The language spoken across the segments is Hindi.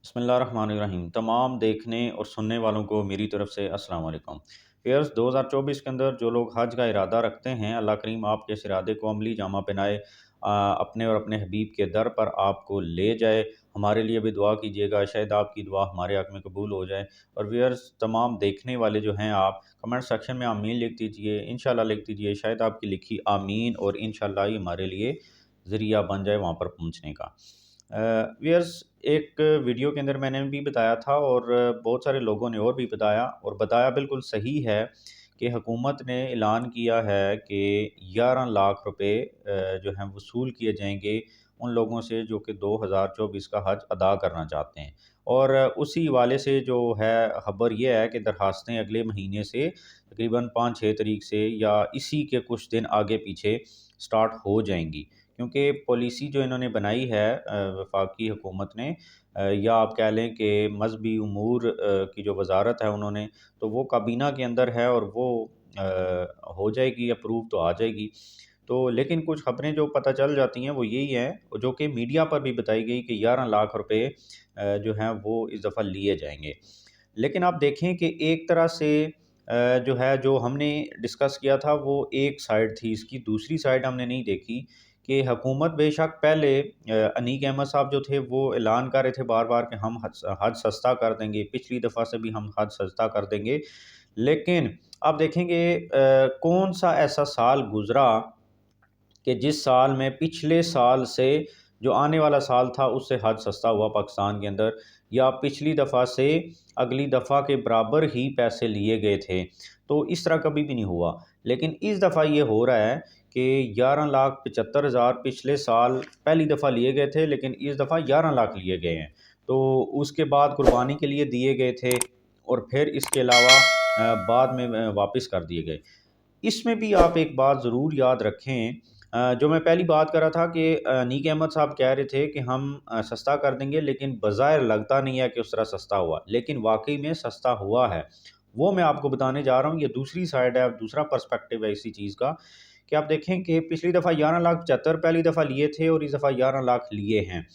बिस्मिल्लाहिर्रहमानिर्रहीम। तमाम देखने और सुनने वालों को मेरी तरफ से अस्सलाम वालेकुम। व्यूअर्स, 2024 के अंदर जो लोग हज का इरादा रखते हैं, अल्लाह करीम आपके इस इरादे को अमली जामा पहनाए, अपने और अपने हबीब के दर पर आपको ले जाए। हमारे लिए भी दुआ कीजिएगा, शायद आपकी दुआ हमारे हक़ में कबूल हो जाए। और व्यूअर्स, तमाम देखने वाले जो हैं, आप कमेंट सेक्शन में आमीन लिख दीजिए, इंशाल्लाह लिख दीजिए। शायद आपकी लिखी आमीन और इंशाल्लाह ही हमारे लिए ज़रिया बन जाए वहाँ पर पहुँचने का। व्यूअर्स, एक वीडियो के अंदर मैंने भी बताया था और बहुत सारे लोगों ने और भी बताया, और बताया बिल्कुल सही है कि हुकूमत ने ऐलान किया है कि 11 लाख रुपए जो हैं वसूल किए जाएंगे उन लोगों से जो कि 2024 का हज अदा करना चाहते हैं। और उसी हवाले से जो है खबर ये है कि दरखास्तें अगले महीने से तकरीबन 5-6 तारीख से या इसी के कुछ दिन आगे पीछे स्टार्ट हो जाएंगी, क्योंकि पॉलिसी जो इन्होंने बनाई है वफाकी हुकूमत ने, या आप कह लें कि मजहबी उमूर की जो वजारत है उन्होंने, तो वो काबीना के अंदर है और वो हो जाएगी, अप्रूव तो आ जाएगी। तो लेकिन कुछ खबरें जो पता चल जाती हैं वो यही हैं, जो कि मीडिया पर भी बताई गई कि 11 लाख रुपए जो हैं वो इस दफ़ा लिए जाएंगे। लेकिन आप देखें कि एक तरह से जो है, जो हमने डिस्कस किया था वो एक साइड थी, इसकी दूसरी साइड हमने नहीं देखी कि हुकूमत बेशक पहले अनीक अहमद साहब जो थे वो ऐलान कर रहे थे बार बार कि हम हज हज सस्ता कर देंगे, पिछली दफ़ा से भी हम हज सस्ता कर देंगे। लेकिन आप देखेंगे कौन सा ऐसा साल गुज़रा कि जिस साल में पिछले साल से जो आने वाला साल था उससे हज सस्ता हुआ पाकिस्तान के अंदर, या पिछली दफ़ा से अगली दफ़ा के बराबर ही पैसे लिए गए थे। तो इस तरह कभी भी नहीं हुआ। लेकिन इस दफ़ा ये हो रहा है कि 11,75,000 पिछले साल पहली दफ़ा लिए गए थे, लेकिन इस दफ़ा 11 लाख लिए गए हैं। तो उसके बाद कुर्बानी के लिए दिए गए थे और फिर इसके अलावा बाद में वापस कर दिए गए। इसमें भी आप एक बात ज़रूर याद रखें, जो मैं पहली बात कर रहा था कि नीक अहमद साहब कह रहे थे कि हम सस्ता कर देंगे, लेकिन बज़ाहिर लगता नहीं है कि उस तरह सस्ता हुआ, लेकिन वाक़ई में सस्ता हुआ है। वो मैं आपको बताने जा रहा हूँ, ये दूसरी साइड है, दूसरा पर्सपेक्टिव है इसी चीज़ का, कि आप देखें कि पिछली दफ़ा 11,75,000 पहली दफ़ा लिए थे और इस दफ़ा 11 लाख लिए हैं।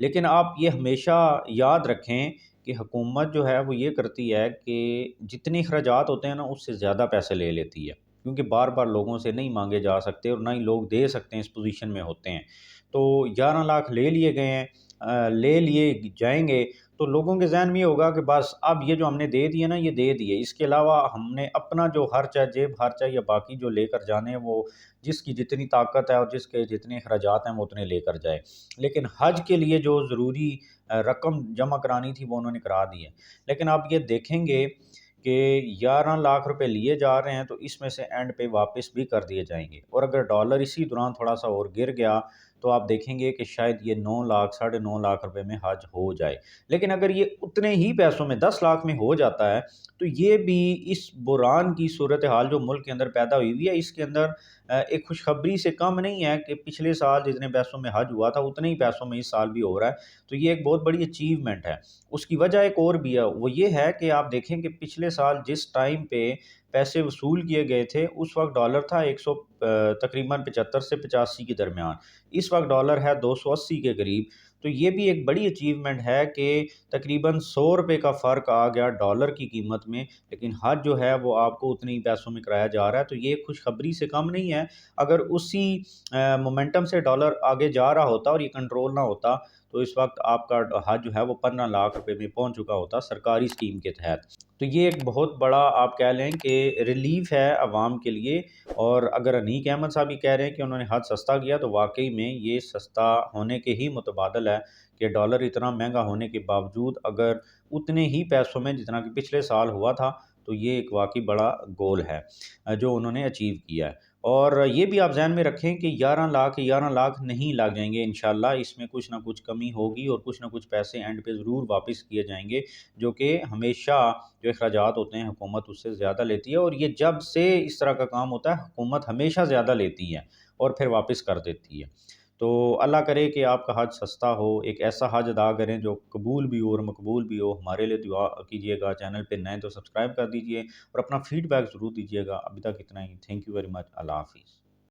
लेकिन आप ये हमेशा याद रखें कि हुकूमत जो है वो ये करती है कि जितने अखराजात होते हैं ना उससे ज़्यादा पैसे ले लेती है, क्योंकि बार बार लोगों से नहीं मांगे जा सकते और ना ही लोग दे सकते हैं, इस पोजीशन में होते हैं। तो 11 लाख ले लिए गए हैं, ले लिए जाएंगे, तो लोगों के जहन में ये होगा कि बस अब ये जो हमने दे दिए ना, ये दे दिए, इसके अलावा हमने अपना जो खर्चा, जेब खर्चा या बाकी जो लेकर जाने हैं, वो जिसकी जितनी ताकत है और जिसके जितने अखराजात हैं वो उतने लेकर जाए। लेकिन हज के लिए जो ज़रूरी रकम जमा करानी थी वो उन्होंने करा दी है। लेकिन आप ये देखेंगे कि 11 लाख रुपए लिए जा रहे हैं, तो इसमें से एंड पे वापस भी कर दिए जाएंगे, और अगर डॉलर इसी दौरान थोड़ा सा और गिर गया तो आप देखेंगे कि शायद ये 9 लाख, साढ़े 9 लाख रुपए में हज हो जाए। लेकिन अगर ये उतने ही पैसों में 10 लाख में हो जाता है, तो ये भी इस बुरान की सूरत हाल जो मुल्क के अंदर पैदा हुई हुई है, इसके अंदर एक खुशखबरी से कम नहीं है कि पिछले साल जितने पैसों में हज हुआ था उतने ही पैसों में इस साल भी हो रहा है। तो ये एक बहुत बड़ी अचीवमेंट है। उसकी वजह एक और भी है, वो ये है कि आप देखें कि पिछले साल जिस टाइम पे पैसे वसूल किए गए थे उस वक्त डॉलर था 100 तकरीबन 75 से 85 के दरमियान। इस वक्त डॉलर है 280 के करीब। तो ये भी एक बड़ी अचीवमेंट है कि तकरीबन 100 रुपये का फ़र्क आ गया डॉलर की कीमत में, लेकिन हज जो है वो आपको उतने ही पैसों में कराया जा रहा है। तो ये खुशखबरी से कम नहीं है। अगर उसी मोमेंटम से डॉलर आगे जा रहा होता और ये कंट्रोल ना होता, तो इस वक्त आपका हज जो है वो 15 लाख रुपए में पहुंच चुका होता सरकारी स्कीम के तहत। तो ये एक बहुत बड़ा आप कह लें कि रिलीफ है आवाम के लिए। और अगर अनीक अहमद साहब ये कह रहे हैं कि उन्होंने हज सस्ता किया, तो वाकई में ये सस्ता होने के ही मुतबादल है कि डॉलर इतना महंगा होने के बावजूद अगर उतने ही पैसों में जितना कि पिछले साल हुआ था, तो ये एक वाकई बड़ा गोल है जो उन्होंने अचीव किया है। और ये भी आप ज़हन में रखें कि 11 लाख नहीं लग जाएंगे इंशाल्लाह, इसमें कुछ ना कुछ कमी होगी और कुछ ना कुछ पैसे एंड पे ज़रूर वापस किए जाएंगे, जो कि हमेशा जो अखराजात होते हैं हुकूमत उससे ज़्यादा लेती है। और ये जब से इस तरह का काम होता है हुकूमत हमेशा ज़्यादा लेती है और फिर वापस कर देती है। तो अल्लाह करे कि आपका हज सस्ता हो, एक ऐसा हज अदा करें जो कबूल भी हो और मकबूल भी हो। हमारे लिए दुआ कीजिएगा। चैनल पे नए तो सब्सक्राइब कर दीजिए और अपना फीडबैक ज़रूर दीजिएगा। अभी तक इतना ही। Thank you very much. अल्लाह हाफ़िज़।